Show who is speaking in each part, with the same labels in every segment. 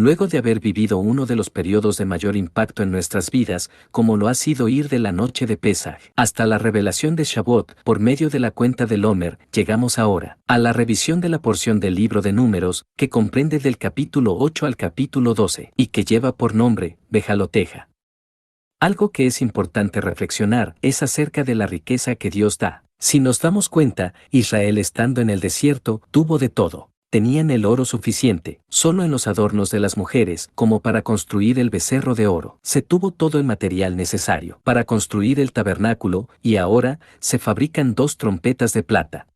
Speaker 1: Luego de haber vivido uno de los periodos de mayor impacto en nuestras vidas, como lo ha sido ir de la noche de Pesaj hasta la revelación de Shavuot por medio de la cuenta del Homer, llegamos ahora a la revisión de la porción del libro de Números, que comprende del capítulo 8 al capítulo 12, y que lleva por nombre, Bejaloteja. Algo que es importante reflexionar es acerca de la riqueza que Dios da. Si nos damos cuenta, Israel estando en el desierto, tuvo de todo. Tenían el oro suficiente, solo en los adornos de las mujeres, como para construir el becerro de oro. Se tuvo todo el material necesario para construir el tabernáculo, y ahora se fabrican 2 trompetas de plata.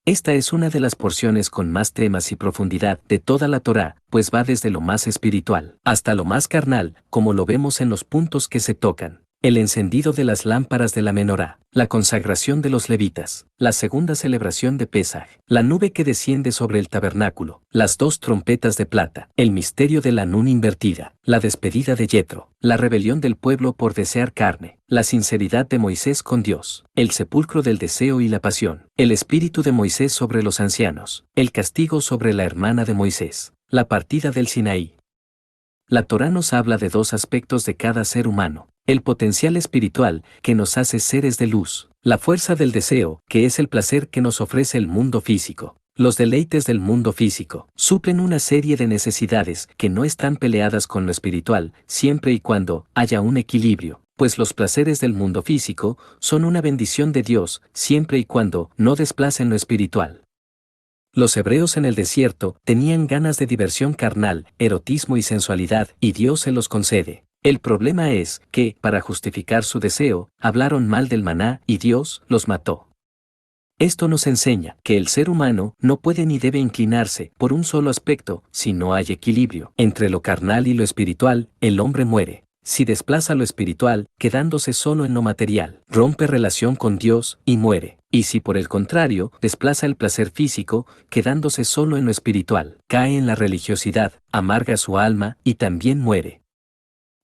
Speaker 1: Esta es una de las porciones con más temas y profundidad de toda la Torá, pues va desde lo más espiritual hasta lo más carnal, como lo vemos en los puntos que se tocan. El encendido de las lámparas de la menorá, la consagración de los levitas, la segunda celebración de Pesaj, la nube que desciende sobre el tabernáculo, las 2 trompetas de plata, el misterio de la nun invertida, la despedida de Yetro, la rebelión del pueblo por desear carne, la sinceridad de Moisés con Dios, el sepulcro del deseo y la pasión, el espíritu de Moisés sobre los ancianos, el castigo sobre la hermana de Moisés, la partida del Sinaí. La Torá nos habla de 2 aspectos de cada ser humano. El potencial espiritual, que nos hace seres de luz. La fuerza del deseo, que es el placer que nos ofrece el mundo físico. Los deleites del mundo físico suplen una serie de necesidades que no están peleadas con lo espiritual, siempre y cuando haya un equilibrio, pues los placeres del mundo físico son una bendición de Dios, siempre y cuando no desplacen lo espiritual. Los hebreos en el desierto tenían ganas de diversión carnal, erotismo y sensualidad, y Dios se los concede. El problema es que, para justificar su deseo, hablaron mal del maná y Dios los mató. Esto nos enseña que el ser humano no puede ni debe inclinarse por un solo aspecto. Si no hay equilibrio entre lo carnal y lo espiritual, el hombre muere. Si desplaza lo espiritual, quedándose solo en lo material, rompe relación con Dios y muere. Y si por el contrario, desplaza el placer físico, quedándose solo en lo espiritual, cae en la religiosidad, amarga su alma y también muere.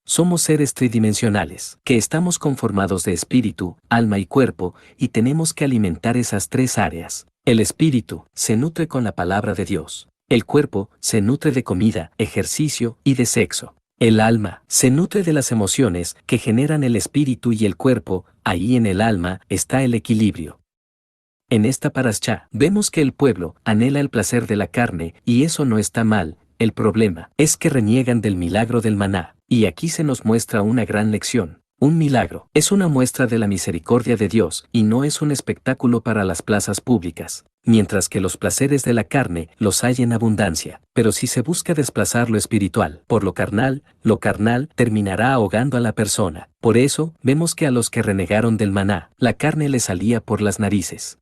Speaker 1: Somos seres tridimensionales, que estamos conformados de espíritu, alma y cuerpo, y tenemos que alimentar esas 3 áreas. El espíritu se nutre con la palabra de Dios. El cuerpo se nutre de comida, ejercicio y de sexo. El alma se nutre de las emociones que generan el espíritu y el cuerpo. Ahí en el alma está el equilibrio. En esta parashá vemos que el pueblo anhela el placer de la carne, y eso no está mal. El problema es que reniegan del milagro del maná. Y aquí se nos muestra una gran lección. Un milagro es una muestra de la misericordia de Dios y no es un espectáculo para las plazas públicas, mientras que los placeres de la carne los hay en abundancia. Pero si se busca desplazar lo espiritual por lo carnal terminará ahogando a la persona. Por eso, vemos que a los que renegaron del maná, la carne les salía por las narices.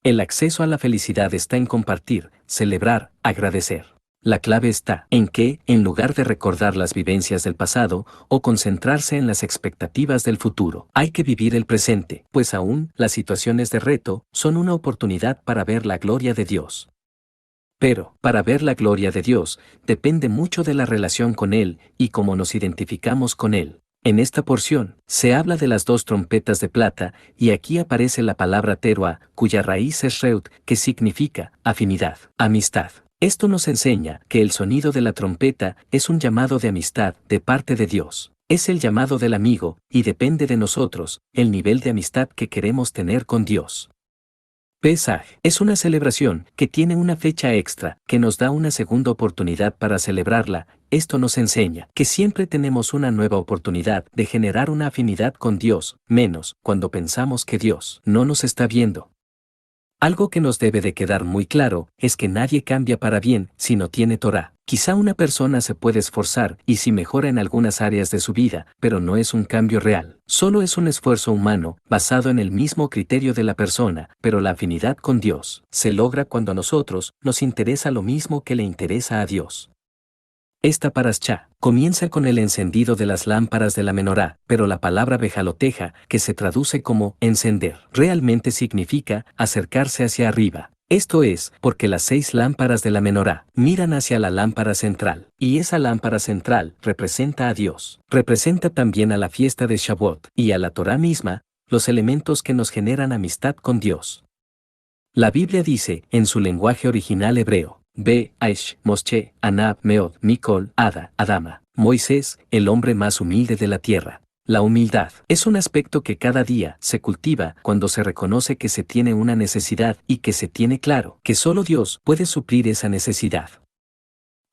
Speaker 1: El acceso a la felicidad está en compartir, celebrar, agradecer. La clave está en que, en lugar de recordar las vivencias del pasado o concentrarse en las expectativas del futuro, hay que vivir el presente, pues aún las situaciones de reto son una oportunidad para ver la gloria de Dios. Pero, para ver la gloria de Dios, depende mucho de la relación con Él y cómo nos identificamos con Él. En esta porción, se habla de las 2 trompetas de plata, y aquí aparece la palabra teruah, cuya raíz es reut, que significa afinidad, amistad. Esto nos enseña que el sonido de la trompeta es un llamado de amistad de parte de Dios. Es el llamado del amigo, y depende de nosotros, el nivel de amistad que queremos tener con Dios. Pesaj es una celebración que tiene una fecha extra, que nos da una segunda oportunidad para celebrarla. Esto nos enseña que siempre tenemos una nueva oportunidad de generar una afinidad con Dios, menos cuando pensamos que Dios no nos está viendo. Algo que nos debe de quedar muy claro es que nadie cambia para bien si no tiene Torá. Quizá una persona se puede esforzar y si mejora en algunas áreas de su vida, pero no es un cambio real. Solo es un esfuerzo humano, basado en el mismo criterio de la persona, pero la afinidad con Dios se logra cuando a nosotros nos interesa lo mismo que le interesa a Dios. Esta parashá comienza con el encendido de las lámparas de la menorá, pero la palabra bejaloteja, que se traduce como encender, realmente significa acercarse hacia arriba. Esto es, porque las 6 lámparas de la menorá miran hacia la lámpara central, y esa lámpara central representa a Dios. Representa también a la fiesta de Shavuot, y a la Torá misma, los elementos que nos generan amistad con Dios. La Biblia dice, en su lenguaje original hebreo, B. Aish, Moshe, Anab, Meod, Mikol, Ada, Adama, Moisés, el hombre más humilde de la tierra. La humildad es un aspecto que cada día se cultiva cuando se reconoce que se tiene una necesidad y que se tiene claro que solo Dios puede suplir esa necesidad.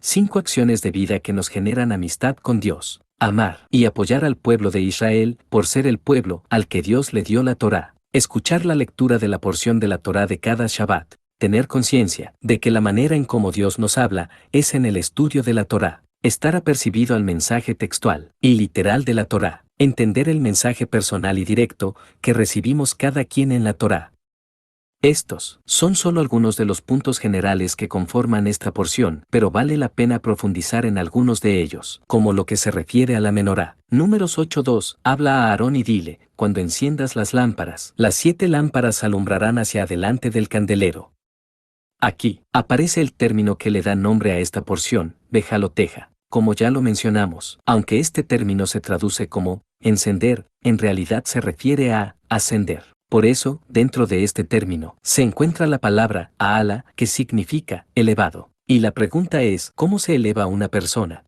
Speaker 1: 5 acciones de vida que nos generan amistad con Dios. Amar y apoyar al pueblo de Israel por ser el pueblo al que Dios le dio la Torá. Escuchar la lectura de la porción de la Torá de cada Shabbat. Tener conciencia de que la manera en cómo Dios nos habla es en el estudio de la Torá. Estar apercibido al mensaje textual y literal de la Torá. Entender el mensaje personal y directo que recibimos cada quien en la Torá. Estos son solo algunos de los puntos generales que conforman esta porción, pero vale la pena profundizar en algunos de ellos, como lo que se refiere a la menorá. Números 8:2, habla a Aarón y dile, cuando enciendas las lámparas, las 7 lámparas alumbrarán hacia adelante del candelero. Aquí aparece el término que le da nombre a esta porción, bejaloteja. Como ya lo mencionamos, aunque este término se traduce como encender, en realidad se refiere a ascender. Por eso, dentro de este término, se encuentra la palabra aala, que significa elevado. Y la pregunta es, ¿cómo se eleva una persona?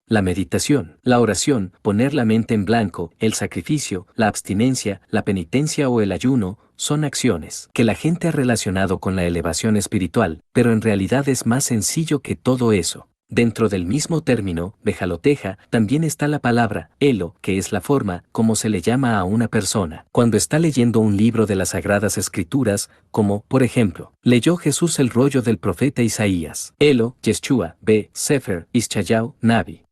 Speaker 1: La meditación, la oración, poner la mente en blanco, el sacrificio, la abstinencia, la penitencia o el ayuno, son acciones que la gente ha relacionado con la elevación espiritual, pero en realidad es más sencillo que todo eso. Dentro del mismo término, bejaloteja, también está la palabra elo, que es la forma como se le llama a una persona cuando está leyendo un libro de las Sagradas Escrituras, como, por ejemplo, leyó Jesús el rollo del profeta Isaías. Elo, Yeshua, B. Sefer, Ischayau, Nabi.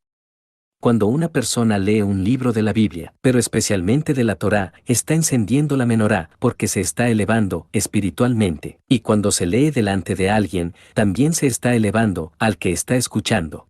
Speaker 1: Cuando una persona lee un libro de la Biblia, pero especialmente de la Torá, está encendiendo la menorá porque se está elevando espiritualmente, y cuando se lee delante de alguien, también se está elevando al que está escuchando.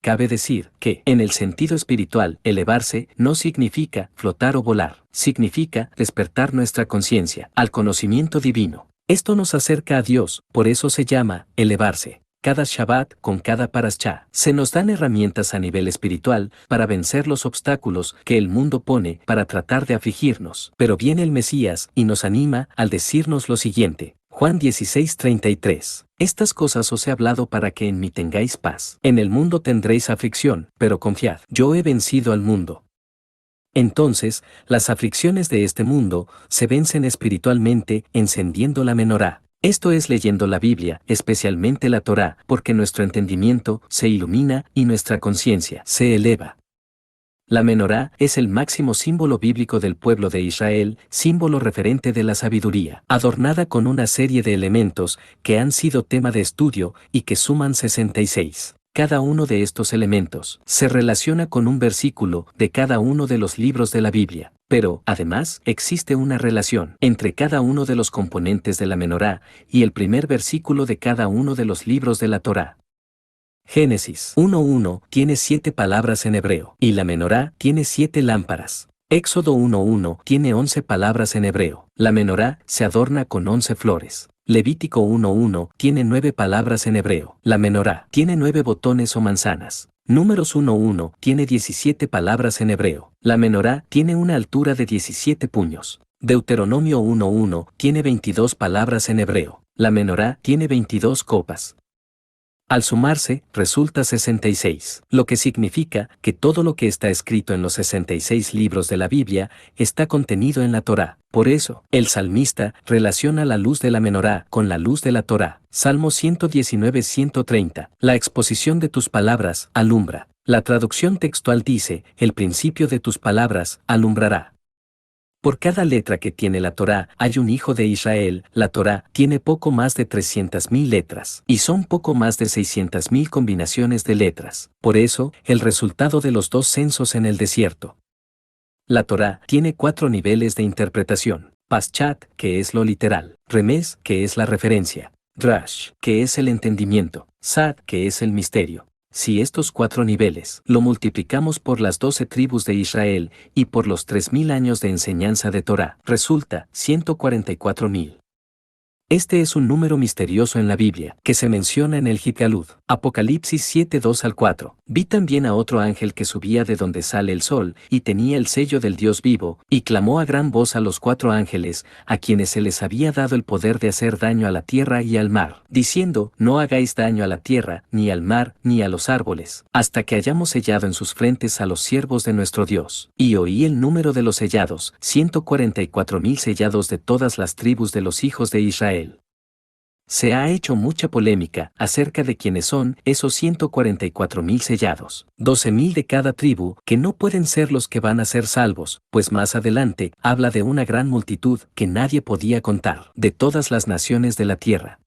Speaker 1: Cabe decir que, en el sentido espiritual, elevarse no significa flotar o volar, significa despertar nuestra conciencia al conocimiento divino. Esto nos acerca a Dios, por eso se llama elevarse. Cada Shabbat, con cada Parashá, se nos dan herramientas a nivel espiritual para vencer los obstáculos que el mundo pone para tratar de afligirnos. Pero viene el Mesías y nos anima al decirnos lo siguiente. Juan 16:33. Estas cosas os he hablado para que en mí tengáis paz. En el mundo tendréis aflicción, pero confiad, yo he vencido al mundo. Entonces, las aflicciones de este mundo se vencen espiritualmente encendiendo la menorá. Esto es leyendo la Biblia, especialmente la Torá, porque nuestro entendimiento se ilumina y nuestra conciencia se eleva. La menorá es el máximo símbolo bíblico del pueblo de Israel, símbolo referente de la sabiduría, adornada con una serie de elementos que han sido tema de estudio y que suman 66. Cada uno de estos elementos se relaciona con un versículo de cada uno de los libros de la Biblia, pero, además, existe una relación entre cada uno de los componentes de la menorá y el primer versículo de cada uno de los libros de la Torá. Génesis 1:1 tiene 7 palabras en hebreo, y la menorá tiene 7 lámparas. Éxodo 1:1 tiene 11 palabras en hebreo. La menorá se adorna con 11 flores. Levítico 1:1 tiene 9 palabras en hebreo. La menorá tiene 9 botones o manzanas. Números 1:1 tiene 17 palabras en hebreo. La menorá tiene una altura de 17 puños. Deuteronomio 1:1 tiene 22 palabras en hebreo. La menorá tiene 22 copas. Al sumarse, resulta 66, lo que significa que todo lo que está escrito en los 66 libros de la Biblia está contenido en la Torá. Por eso, el salmista relaciona la luz de la menorá con la luz de la Torá. Salmo 119:130. La exposición de tus palabras alumbra. La traducción textual dice, el principio de tus palabras alumbrará. Por cada letra que tiene la Torá hay un hijo de Israel. La Torá tiene poco más de 300.000 letras, y son poco más de 600.000 combinaciones de letras. Por eso, el resultado de los 2 censos en el desierto. La Torá tiene 4 niveles de interpretación. Paschat, que es lo literal. Remez, que es la referencia. Drash, que es el entendimiento. Sad, que es el misterio. Si estos 4 niveles lo multiplicamos por las 12 tribus de Israel y por los 3.000 años de enseñanza de Torá, resulta 144.000. Este es un número misterioso en la Biblia, que se menciona en el Gitgalud. Apocalipsis 7, 2 al 4. Vi también a otro ángel que subía de donde sale el sol, y tenía el sello del Dios vivo, y clamó a gran voz a los 4 ángeles, a quienes se les había dado el poder de hacer daño a la tierra y al mar, diciendo: no hagáis daño a la tierra, ni al mar, ni a los árboles, hasta que hayamos sellado en sus frentes a los siervos de nuestro Dios. Y oí el número de los sellados, 144,000 sellados de todas las tribus de los hijos de Israel. Se ha hecho mucha polémica acerca de quiénes son esos 144,000 sellados, 12,000 de cada tribu, que no pueden ser los que van a ser salvos, pues más adelante habla de una gran multitud que nadie podía contar, de todas las naciones de la tierra.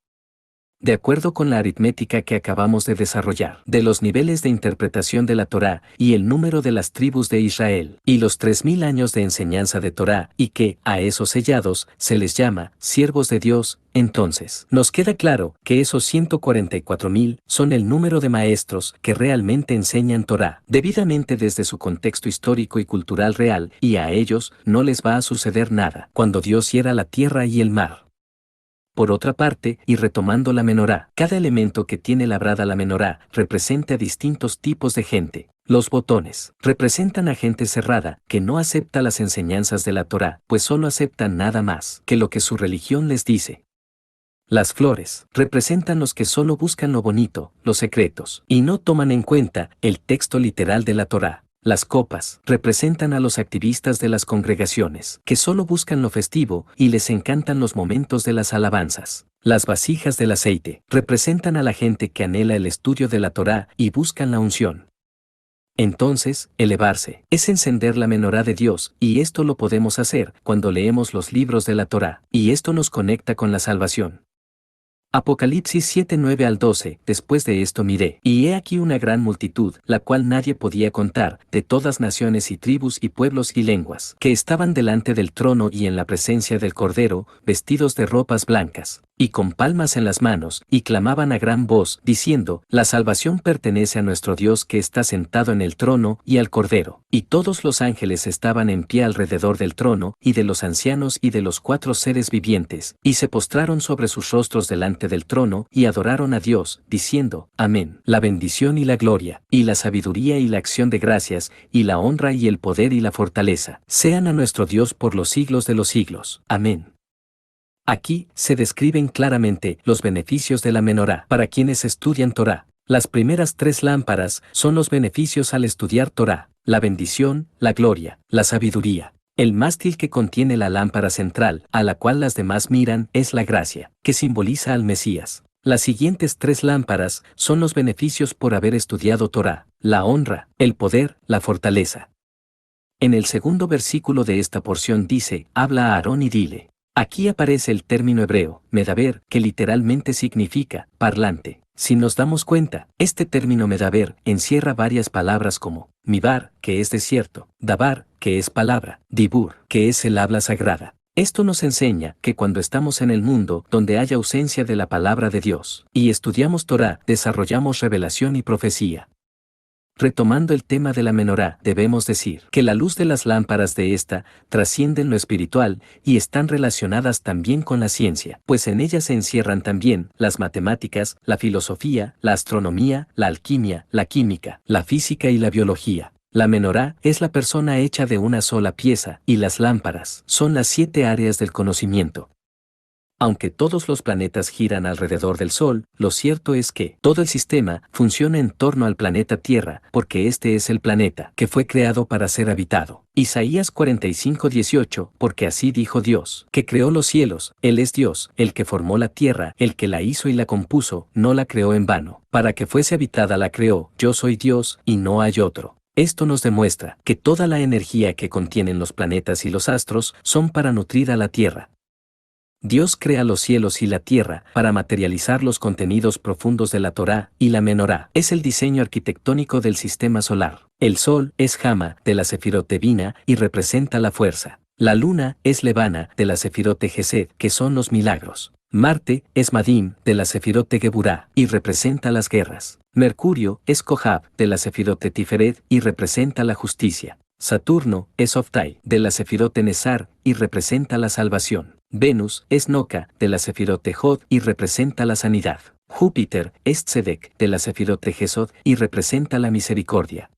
Speaker 1: De acuerdo con la aritmética que acabamos de desarrollar, de los niveles de interpretación de la Torá y el número de las tribus de Israel, y los 3,000 años de enseñanza de Torá, y que, a esos sellados, se les llama siervos de Dios, entonces, nos queda claro que esos 144,000 son el número de maestros que realmente enseñan Torá, debidamente desde su contexto histórico y cultural real, y a ellos no les va a suceder nada cuando Dios hiera la tierra y el mar. Por otra parte, y retomando la menorá, cada elemento que tiene labrada la menorá representa distintos tipos de gente. Los botones representan a gente cerrada, que no acepta las enseñanzas de la Torá, pues solo aceptan nada más que lo que su religión les dice. Las flores representan los que solo buscan lo bonito, los secretos, y no toman en cuenta el texto literal de la Torá. Las copas representan a los activistas de las congregaciones, que solo buscan lo festivo y les encantan los momentos de las alabanzas. Las vasijas del aceite representan a la gente que anhela el estudio de la Torá y buscan la unción. Entonces, elevarse es encender la menorá de Dios, y esto lo podemos hacer cuando leemos los libros de la Torá, y esto nos conecta con la salvación. Apocalipsis 7, 9 al 12. Después de esto miré, y he aquí una gran multitud, la cual nadie podía contar, de todas naciones y tribus y pueblos y lenguas, que estaban delante del trono y en la presencia del Cordero, vestidos de ropas blancas, y con palmas en las manos, y clamaban a gran voz, diciendo: la salvación pertenece a nuestro Dios que está sentado en el trono y al Cordero. Y todos los ángeles estaban en pie alrededor del trono, y de los ancianos y de los 4 seres vivientes, y se postraron sobre sus rostros delante del trono, y adoraron a Dios, diciendo: Amén. La bendición y la gloria, y la sabiduría y la acción de gracias, y la honra y el poder y la fortaleza, sean a nuestro Dios por los siglos de los siglos. Amén. Aquí se describen claramente los beneficios de la menorá para quienes estudian Torá. Las primeras 3 lámparas son los beneficios al estudiar Torá: la bendición, la gloria, la sabiduría. El mástil que contiene la lámpara central, a la cual las demás miran, es la gracia, que simboliza al Mesías. Las siguientes 3 lámparas son los beneficios por haber estudiado Torá: la honra, el poder, la fortaleza. En el segundo versículo de esta porción dice: habla a Aarón y dile. Aquí aparece el término hebreo, medaber, que literalmente significa parlante. Si nos damos cuenta, este término medaber encierra varias palabras como mibar, que es desierto; dabar, que es palabra; dibur, que es el habla sagrada. Esto nos enseña que cuando estamos en el mundo donde haya ausencia de la palabra de Dios, y estudiamos Torá, desarrollamos revelación y profecía. Retomando el tema de la menorá, debemos decir que la luz de las lámparas de esta trascienden lo espiritual y están relacionadas también con la ciencia, pues en ellas se encierran también las matemáticas, la filosofía, la astronomía, la alquimia, la química, la física y la biología. La menorá es la persona hecha de una sola pieza, y las lámparas son las 7 áreas del conocimiento. Aunque todos los planetas giran alrededor del Sol, lo cierto es que todo el sistema funciona en torno al planeta Tierra, porque este es el planeta que fue creado para ser habitado. Isaías 45:18, porque así dijo Dios, que creó los cielos, Él es Dios, el que formó la tierra, el que la hizo y la compuso, no la creó en vano. Para que fuese habitada la creó, yo soy Dios, y no hay otro. Esto nos demuestra que toda la energía que contienen los planetas y los astros son para nutrir a la Tierra. Dios crea los cielos y la tierra para materializar los contenidos profundos de la Torá, y la menorá es el diseño arquitectónico del sistema solar. El sol es Jama, de la Sefirot de Bina, y representa la fuerza. La luna es Levana, de la Sefirot de Gesed, que son los milagros. Marte es Madim, de la Sefirot de Geburá, y representa las guerras. Mercurio es Kohab, de la Sefirot de Tiferet, y representa la justicia. Saturno es Oftai, de la Sefirot de Nesar, y representa la salvación. Venus es Noca, de la Sefirot de Jod, y representa la sanidad. Júpiter es Tzedek, de la Sefirot de Jesod, y representa la misericordia.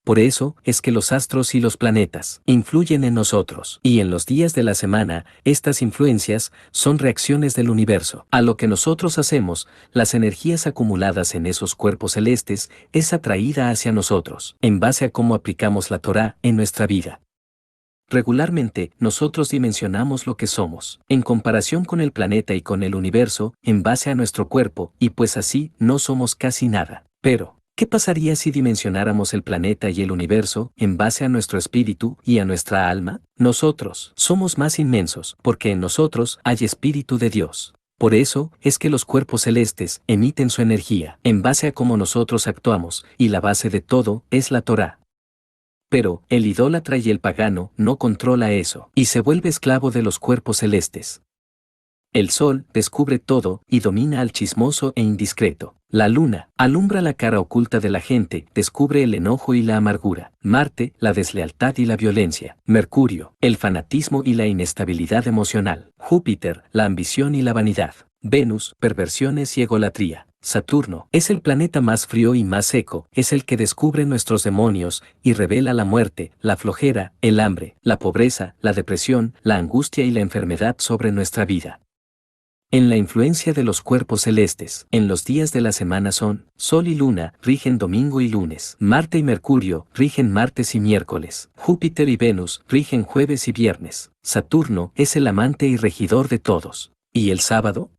Speaker 1: Por eso es que los astros y los planetas influyen en nosotros, y en los días de la semana, estas influencias son reacciones del universo. A lo que nosotros hacemos, las energías acumuladas en esos cuerpos celestes es atraída hacia nosotros, en base a cómo aplicamos la Torá en nuestra vida. Regularmente, nosotros dimensionamos lo que somos, en comparación con el planeta y con el universo, en base a nuestro cuerpo, y pues así, no somos casi nada. Pero, ¿qué pasaría si dimensionáramos el planeta y el universo en base a nuestro espíritu y a nuestra alma? Nosotros somos más inmensos, porque en nosotros hay espíritu de Dios. Por eso es que los cuerpos celestes emiten su energía, en base a cómo nosotros actuamos, y la base de todo es la Torá. Pero, el idólatra y el pagano no controla eso, y se vuelve esclavo de los cuerpos celestes. El sol descubre todo y domina al chismoso e indiscreto. La luna alumbra la cara oculta de la gente, descubre el enojo y la amargura. Marte, la deslealtad y la violencia. Mercurio, el fanatismo y la inestabilidad emocional. Júpiter, la ambición y la vanidad. Venus, perversiones y egolatría. Saturno es el planeta más frío y más seco, es el que descubre nuestros demonios y revela la muerte, la flojera, el hambre, la pobreza, la depresión, la angustia y la enfermedad sobre nuestra vida. En la influencia de los cuerpos celestes, en los días de la semana son, Sol y Luna rigen domingo y lunes, Marte y Mercurio rigen martes y miércoles, Júpiter y Venus rigen jueves y viernes, Saturno es el amante y regidor de todos. ¿Y el sábado?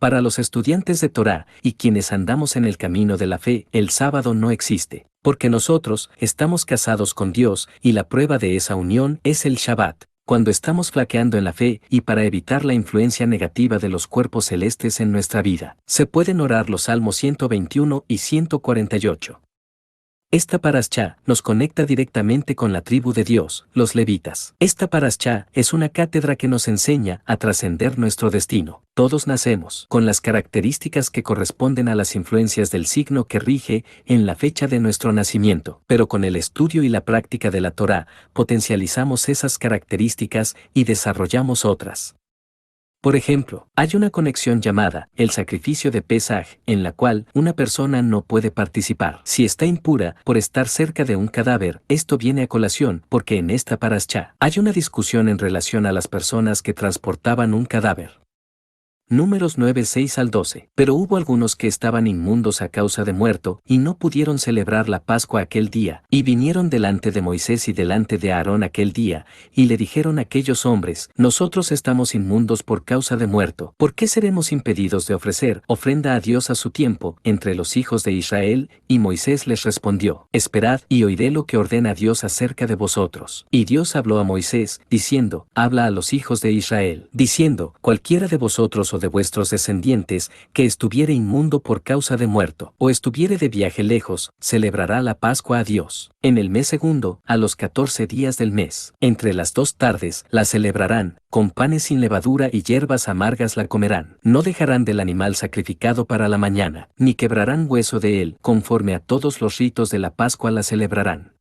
Speaker 1: Para los estudiantes de Torá y quienes andamos en el camino de la fe, el sábado no existe, porque nosotros estamos casados con Dios y la prueba de esa unión es el Shabbat, cuando estamos flaqueando en la fe y para evitar la influencia negativa de los cuerpos celestes en nuestra vida, se pueden orar los Salmos 121 y 148. Esta parashá nos conecta directamente con la tribu de Dios, los levitas. Esta parashá es una cátedra que nos enseña a trascender nuestro destino. Todos nacemos con las características que corresponden a las influencias del signo que rige en la fecha de nuestro nacimiento, pero con el estudio y la práctica de la Torá, potencializamos esas características y desarrollamos otras. Por ejemplo, hay una conexión llamada el sacrificio de Pesaj, en la cual una persona no puede participar. Si está impura por estar cerca de un cadáver, esto viene a colación porque en esta parashá hay una discusión en relación a las personas que transportaban un cadáver. Números 9:6 al 12. Pero hubo algunos que estaban inmundos a causa de muerto, y no pudieron celebrar la Pascua aquel día, y vinieron delante de Moisés y delante de Aarón aquel día, y le dijeron a aquellos hombres: nosotros estamos inmundos por causa de muerto, ¿por qué seremos impedidos de ofrecer ofrenda a Dios a su tiempo entre los hijos de Israel? Y Moisés les respondió: esperad y oiré lo que ordena Dios acerca de vosotros. Y Dios habló a Moisés, diciendo: habla a los hijos de Israel, diciendo: cualquiera de vosotros o de vuestros descendientes, que estuviere inmundo por causa de muerto, o estuviere de viaje lejos, celebrará la Pascua a Dios. En el mes segundo, a los 14 días del mes, entre las 2 tardes, la celebrarán, con panes sin levadura y hierbas amargas la comerán. No dejarán del animal sacrificado para la mañana, ni quebrarán hueso de él, conforme a todos los ritos de la Pascua la celebrarán.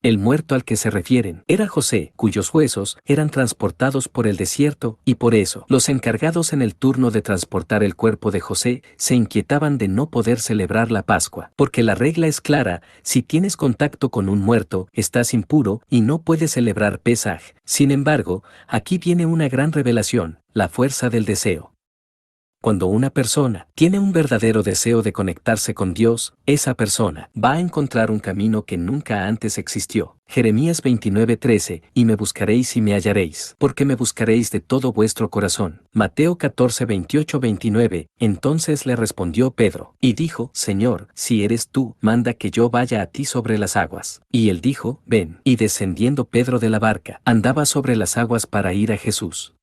Speaker 1: El muerto al que se refieren era José, cuyos huesos eran transportados por el desierto, y por eso los encargados en el turno de transportar el cuerpo de José se inquietaban de no poder celebrar la Pascua, porque la regla es clara: si tienes contacto con un muerto, estás impuro y no puedes celebrar Pesaj. Sin embargo, aquí viene una gran revelación: la fuerza del deseo. Cuando una persona tiene un verdadero deseo de conectarse con Dios, esa persona va a encontrar un camino que nunca antes existió. Jeremías 29:13, y me buscaréis y me hallaréis, porque me buscaréis de todo vuestro corazón. Mateo 14:28-29, entonces le respondió Pedro, y dijo: Señor, si eres tú, manda que yo vaya a ti sobre las aguas. Y él dijo: ven. Y descendiendo Pedro de la barca, andaba sobre las aguas para ir a Jesús.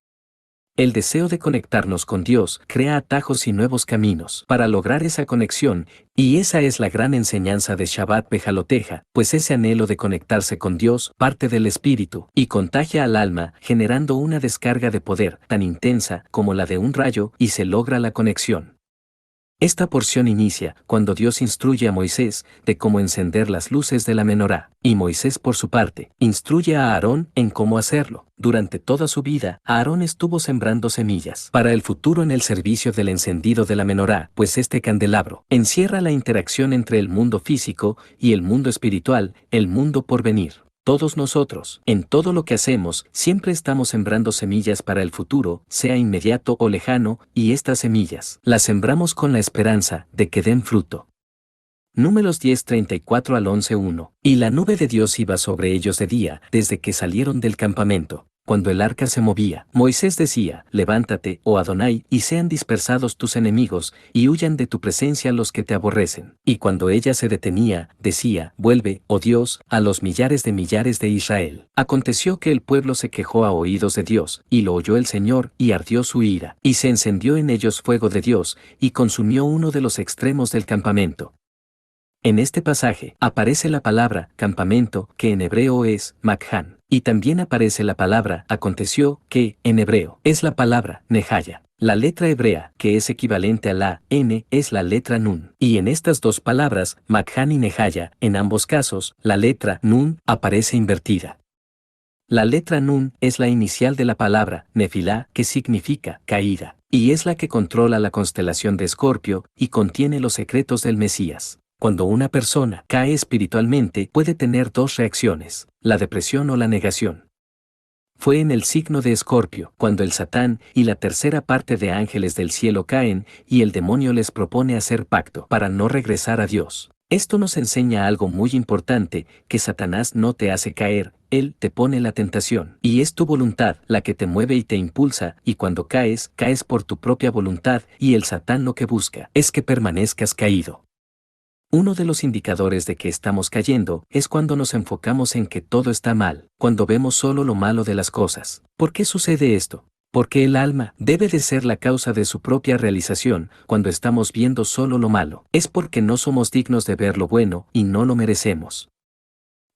Speaker 1: El deseo de conectarnos con Dios crea atajos y nuevos caminos para lograr esa conexión, y esa es la gran enseñanza de Shabbat Bejaloteja, pues ese anhelo de conectarse con Dios parte del espíritu y contagia al alma, generando una descarga de poder tan intensa como la de un rayo, y se logra la conexión. Esta porción inicia cuando Dios instruye a Moisés de cómo encender las luces de la menorá, y Moisés por su parte instruye a Aarón en cómo hacerlo. Durante toda su vida, Aarón estuvo sembrando semillas para el futuro en el servicio del encendido de la menorá, pues este candelabro encierra la interacción entre el mundo físico y el mundo espiritual, el mundo por venir. Todos nosotros, en todo lo que hacemos, siempre estamos sembrando semillas para el futuro, sea inmediato o lejano, y estas semillas las sembramos con la esperanza de que den fruto. Números 10:34 al 11:1. Y la nube de Dios iba sobre ellos de día, desde que salieron del campamento. Cuando el arca se movía, Moisés decía, levántate, oh Adonai, y sean dispersados tus enemigos, y huyan de tu presencia los que te aborrecen. Y cuando ella se detenía, decía, vuelve, oh Dios, a los millares de Israel. Aconteció que el pueblo se quejó a oídos de Dios, y lo oyó el Señor, y ardió su ira, y se encendió en ellos fuego de Dios, y consumió uno de los extremos del campamento. En este pasaje aparece la palabra campamento, que en hebreo es makhan, y también aparece la palabra aconteció, que en hebreo es la palabra nehaya. La letra hebrea, que es equivalente a la N, es la letra nun, y en estas dos palabras, makhan y nehaya, en ambos casos, la letra nun aparece invertida. La letra nun es la inicial de la palabra nefilá, que significa caída, y es la que controla la constelación de Escorpio y contiene los secretos del Mesías. Cuando una persona cae espiritualmente puede tener dos reacciones, la depresión o la negación. Fue en el signo de Escorpio, cuando el Satán y la tercera parte de ángeles del cielo caen y el demonio les propone hacer pacto para no regresar a Dios. Esto nos enseña algo muy importante, que Satanás no te hace caer, él te pone la tentación, y es tu voluntad la que te mueve y te impulsa, y cuando caes, caes por tu propia voluntad, y el Satán lo que busca es que permanezcas caído. Uno de los indicadores de que estamos cayendo es cuando nos enfocamos en que todo está mal, cuando vemos solo lo malo de las cosas. ¿Por qué sucede esto? Porque el alma debe de ser la causa de su propia realización. Cuando estamos viendo solo lo malo, es porque no somos dignos de ver lo bueno y no lo merecemos.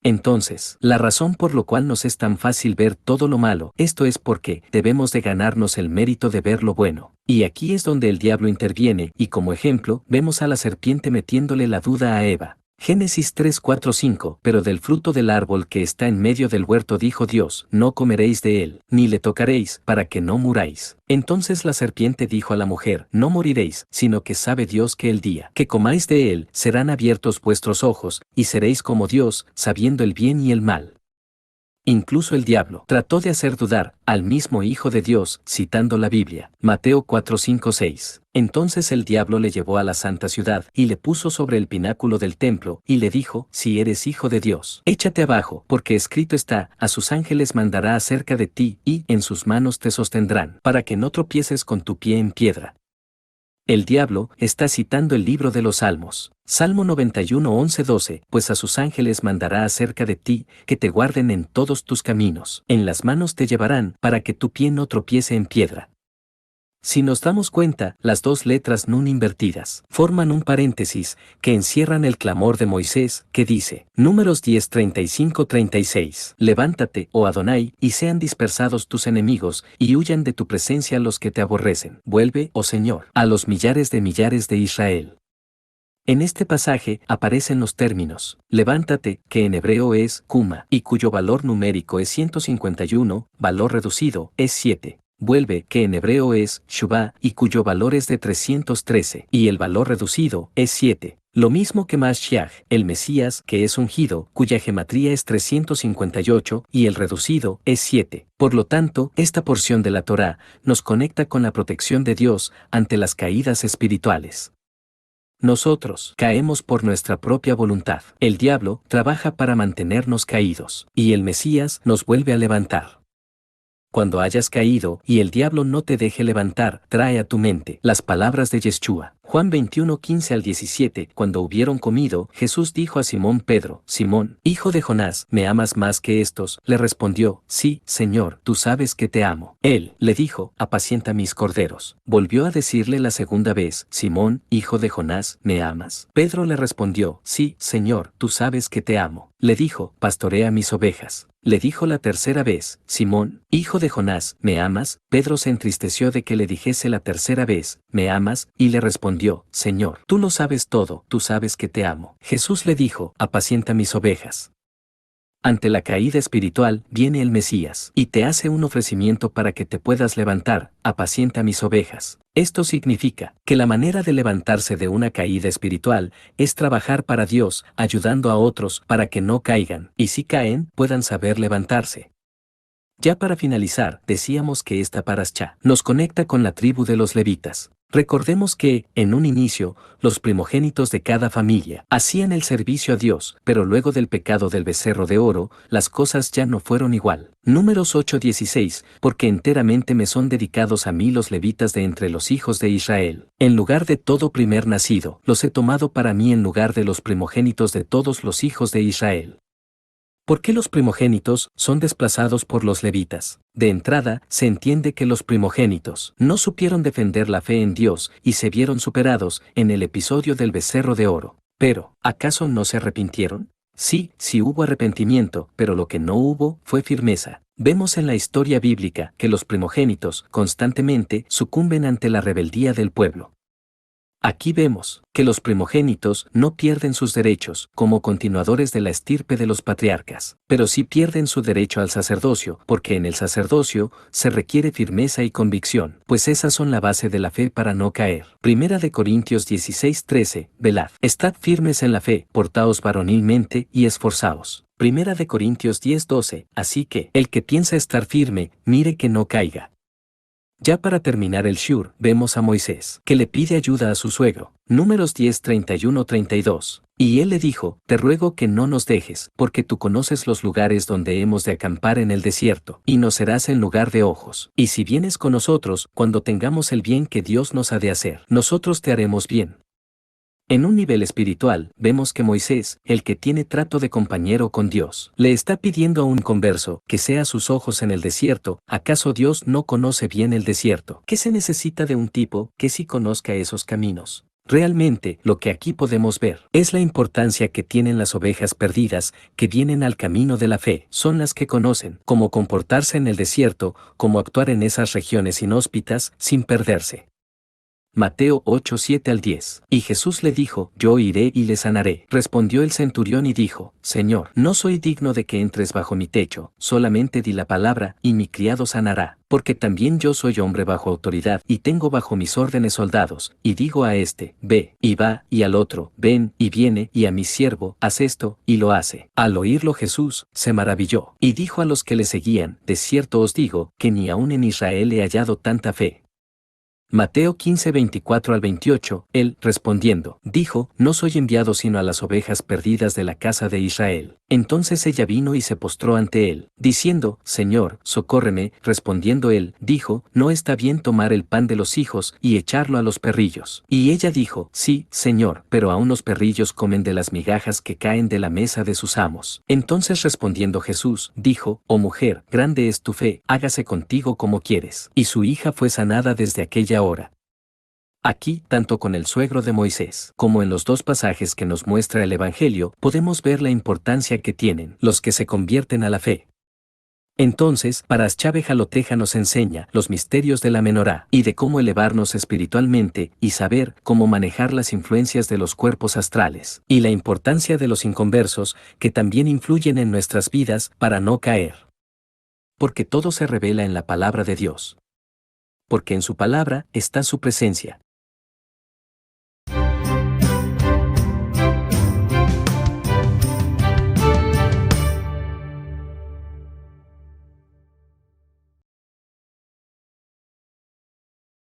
Speaker 1: Entonces, la razón por la cual nos es tan fácil ver todo lo malo, esto es porque debemos de ganarnos el mérito de ver lo bueno. Y aquí es donde el diablo interviene, y como ejemplo, vemos a la serpiente metiéndole la duda a Eva. Génesis 3:4-5. Pero del fruto del árbol que está en medio del huerto dijo Dios, no comeréis de él, ni le tocaréis, para que no muráis. Entonces la serpiente dijo a la mujer, no moriréis, sino que sabe Dios que el día que comáis de él, serán abiertos vuestros ojos, y seréis como Dios, sabiendo el bien y el mal. Incluso el diablo trató de hacer dudar al mismo Hijo de Dios, citando la Biblia, Mateo 4:5-6. Entonces el diablo le llevó a la santa ciudad y le puso sobre el pináculo del templo y le dijo, si eres hijo de Dios, échate abajo, porque escrito está, a sus ángeles mandará acerca de ti y en sus manos te sostendrán, para que no tropieces con tu pie en piedra. El diablo está citando el libro de los Salmos. Salmo 91:11-12, pues a sus ángeles mandará acerca de ti, que te guarden en todos tus caminos. En las manos te llevarán, para que tu pie no tropiece en piedra. Si nos damos cuenta, las dos letras nun invertidas forman un paréntesis que encierran el clamor de Moisés, que dice, Números 10:35-36, levántate, oh Adonai, y sean dispersados tus enemigos, y huyan de tu presencia los que te aborrecen. Vuelve, oh Señor, a los millares de Israel. En este pasaje aparecen los términos, levántate, que en hebreo es kuma, y cuyo valor numérico es 151, valor reducido es 7. Vuelve, que en hebreo es shuvah, y cuyo valor es de 313, y el valor reducido es 7. Lo mismo que Mashiach, el Mesías, que es ungido, cuya gematría es 358, y el reducido es 7. Por lo tanto, esta porción de la Torá nos conecta con la protección de Dios ante las caídas espirituales. Nosotros caemos por nuestra propia voluntad. El diablo trabaja para mantenernos caídos, y el Mesías nos vuelve a levantar. Cuando hayas caído y el diablo no te deje levantar, trae a tu mente las palabras de Yeshua. Juan 21:15-17. Cuando hubieron comido, Jesús dijo a Simón Pedro, Simón, hijo de Jonás, ¿me amas más que estos? Le respondió, sí, Señor, tú sabes que te amo. Él le dijo, apacienta mis corderos. Volvió a decirle la segunda vez, Simón, hijo de Jonás, ¿me amas? Pedro le respondió, sí, Señor, tú sabes que te amo. Le dijo, pastorea mis ovejas. Le dijo la tercera vez, Simón, hijo de Jonás, ¿me amas? Pedro se entristeció de que le dijese la tercera vez, ¿me amas? Y le respondió, Señor, tú lo sabes todo, tú sabes que te amo. Jesús le dijo, apacienta mis ovejas. Ante la caída espiritual viene el Mesías y te hace un ofrecimiento para que te puedas levantar, apacienta mis ovejas. Esto significa que la manera de levantarse de una caída espiritual es trabajar para Dios, ayudando a otros para que no caigan, y si caen, puedan saber levantarse. Ya para finalizar, decíamos que esta parasha nos conecta con la tribu de los levitas. Recordemos que, en un inicio, los primogénitos de cada familia hacían el servicio a Dios, pero luego del pecado del becerro de oro, las cosas ya no fueron igual. Números 8:16, porque enteramente me son dedicados a mí los levitas de entre los hijos de Israel. En lugar de todo primer nacido, los he tomado para mí en lugar de los primogénitos de todos los hijos de Israel. ¿Por qué los primogénitos son desplazados por los levitas? De entrada, se entiende que los primogénitos no supieron defender la fe en Dios y se vieron superados en el episodio del becerro de oro. Pero, ¿acaso no se arrepintieron? Sí, sí hubo arrepentimiento, pero lo que no hubo fue firmeza. Vemos en la historia bíblica que los primogénitos constantemente sucumben ante la rebeldía del pueblo. Aquí vemos que los primogénitos no pierden sus derechos como continuadores de la estirpe de los patriarcas, pero sí pierden su derecho al sacerdocio, porque en el sacerdocio se requiere firmeza y convicción, pues esas son la base de la fe para no caer. Primera de Corintios 16:13, velad, estad firmes en la fe, portaos varonilmente y esforzaos. Primera de Corintios 10:12, así que, el que piensa estar firme, mire que no caiga. Ya para terminar el shur, vemos a Moisés, que le pide ayuda a su suegro. Números 10:31-32. Y él le dijo, te ruego que no nos dejes, porque tú conoces los lugares donde hemos de acampar en el desierto, y nos serás en lugar de ojos. Y si vienes con nosotros, cuando tengamos el bien que Dios nos ha de hacer, nosotros te haremos bien. En un nivel espiritual, vemos que Moisés, el que tiene trato de compañero con Dios, le está pidiendo a un converso que sea sus ojos en el desierto. ¿Acaso Dios no conoce bien el desierto? ¿Qué se necesita de un tipo que sí conozca esos caminos? Realmente, lo que aquí podemos ver es la importancia que tienen las ovejas perdidas que vienen al camino de la fe. Son las que conocen cómo comportarse en el desierto, cómo actuar en esas regiones inhóspitas sin perderse. Mateo 8:7-10. Y Jesús le dijo, yo iré y le sanaré. Respondió el centurión y dijo, Señor, no soy digno de que entres bajo mi techo, solamente di la palabra, y mi criado sanará, porque también yo soy hombre bajo autoridad, y tengo bajo mis órdenes soldados, y digo a este, ve, y va, y al otro, ven, y viene, y a mi siervo, haz esto, y lo hace. Al oírlo Jesús, se maravilló, y dijo a los que le seguían, de cierto os digo, que ni aun en Israel he hallado tanta fe. Mateo 15:24-28, él, respondiendo, dijo, no soy enviado sino a las ovejas perdidas de la casa de Israel. Entonces ella vino y se postró ante él, diciendo, Señor, socórreme. Respondiendo él, dijo, no está bien tomar el pan de los hijos y echarlo a los perrillos. Y ella dijo, sí, Señor, pero aun los perrillos comen de las migajas que caen de la mesa de sus amos. Entonces respondiendo Jesús, dijo, oh mujer, grande es tu fe, hágase contigo como quieres. Y su hija fue sanada desde aquella hora. Aquí, tanto con el suegro de Moisés, como en los dos pasajes que nos muestra el Evangelio, podemos ver la importancia que tienen los que se convierten a la fe. Entonces, Parashá Behaloteja nos enseña los misterios de la menorá y de cómo elevarnos espiritualmente y saber cómo manejar las influencias de los cuerpos astrales, y la importancia de los inconversos que también influyen en nuestras vidas para no caer. Porque todo se revela en la palabra de Dios. Porque en su palabra está su presencia.